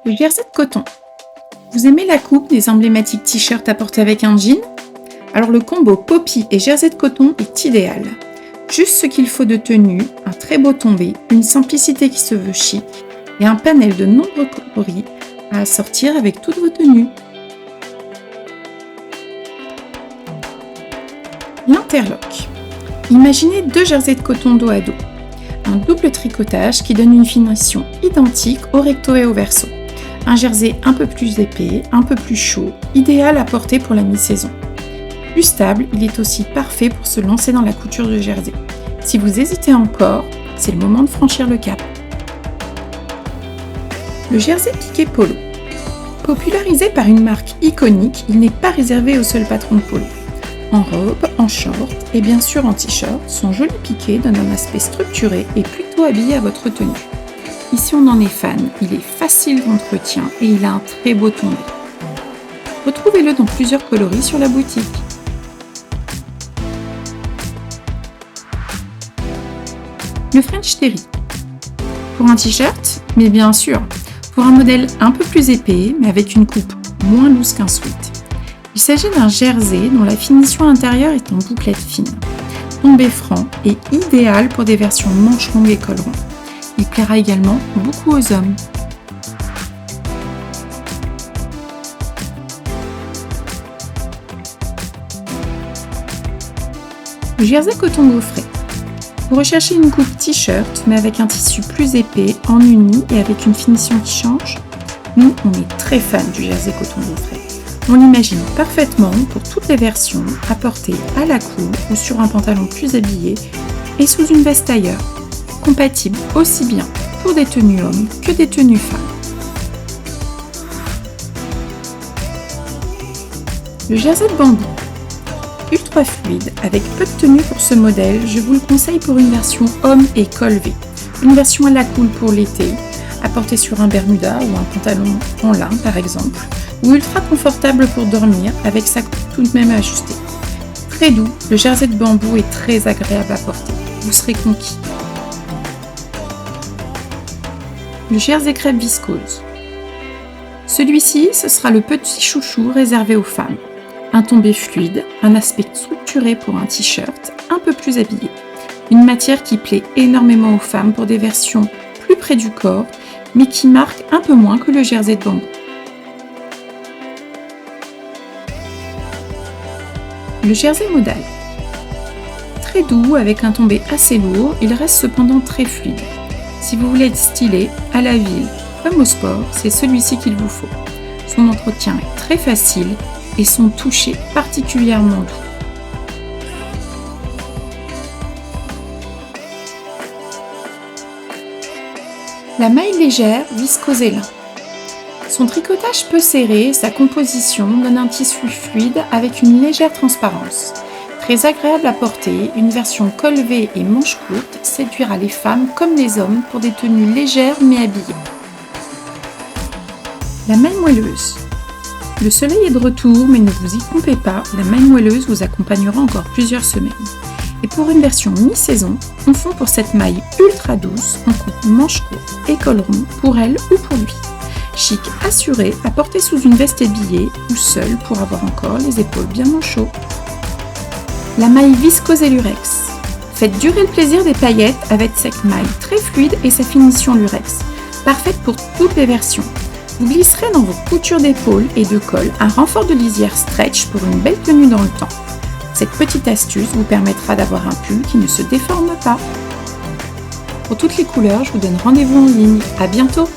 Le jersey de coton. Vous aimez la coupe des emblématiques t-shirts à porter avec un jean? Alors le combo poppy et jersey de coton est idéal. Juste ce qu'il faut de tenue, un très beau tombé, une simplicité qui se veut chic et un panel de nombreux coloris à assortir avec toutes vos tenues. L'interlock. Imaginez 2 jerseys de coton dos à dos. Un double tricotage qui donne une finition identique au recto et au verso. Un jersey un peu plus épais, un peu plus chaud, idéal à porter pour la mi-saison. Plus stable, il est aussi parfait pour se lancer dans la couture de jersey. Si vous hésitez encore, c'est le moment de franchir le cap. Le jersey piqué polo. Popularisé par une marque iconique, il n'est pas réservé aux seuls patrons de polo. En robe, en short et bien sûr en t-shirt, son joli piqué donne un aspect structuré et plutôt habillé à votre tenue. Ici on en est fan, il est facile d'entretien et il a un très beau tombé. Retrouvez-le dans plusieurs coloris sur la boutique. Le French Terry. Pour un t-shirt, mais bien sûr, pour un modèle un peu plus épais mais avec une coupe moins loose qu'un sweat. Il s'agit d'un jersey dont la finition intérieure est en bouclette fine. Tombé franc et idéal pour des versions manches longues et col rond. Il plaira également beaucoup aux hommes. Le jersey coton gaufré. Vous recherchez une coupe t-shirt mais avec un tissu plus épais, en uni et avec une finition qui change? Nous, on est très fans du jersey coton gaufré. On l'imagine parfaitement pour toutes les versions, à porter à la cool ou sur un pantalon plus habillé et sous une veste tailleur. Compatible aussi bien pour des tenues hommes que des tenues femmes. Le jersey de bambou. Ultra fluide, avec peu de tenue pour ce modèle, je vous le conseille pour une version homme et col V. Une version à la cool pour l'été, à porter sur un bermuda ou un pantalon en lin par exemple, ou ultra confortable pour dormir avec sa coupe tout de même ajustée. Très doux, le jersey de bambou est très agréable à porter, vous serez conquis. Le jersey crêpe viscose. Celui-ci, ce sera le petit chouchou réservé aux femmes. Un tombé fluide, un aspect structuré pour un t-shirt, un peu plus habillé. Une matière qui plaît énormément aux femmes pour des versions plus près du corps, mais qui marque un peu moins que le jersey de bambou. Le jersey modal. Très doux avec un tombé assez lourd, il reste cependant très fluide. Si vous voulez être stylé, à la ville comme au sport, c'est celui-ci qu'il vous faut. Son entretien est très facile et son toucher particulièrement doux. La maille légère viscose lin. Son tricotage peu serré, sa composition donne un tissu fluide avec une légère transparence. Très agréable à porter, une version col V et manches courtes séduira les femmes comme les hommes pour des tenues légères mais habillées. La maille moelleuse. Le soleil est de retour mais ne vous y trompez pas, la maille moelleuse vous accompagnera encore plusieurs semaines. Et pour une version mi-saison, on fond pour cette maille ultra douce en coupe manches courtes et col rond pour elle ou pour lui. Chic assuré à porter sous une veste habillée ou seule pour avoir encore les épaules bien au chaud. La maille viscose et lurex. Faites durer le plaisir des paillettes avec cette maille très fluide et sa finition lurex. Parfaite pour toutes les versions. Vous glisserez dans vos coutures d'épaules et de col un renfort de lisière stretch pour une belle tenue dans le temps. Cette petite astuce vous permettra d'avoir un pull qui ne se déforme pas. Pour toutes les couleurs, je vous donne rendez-vous en ligne. À bientôt!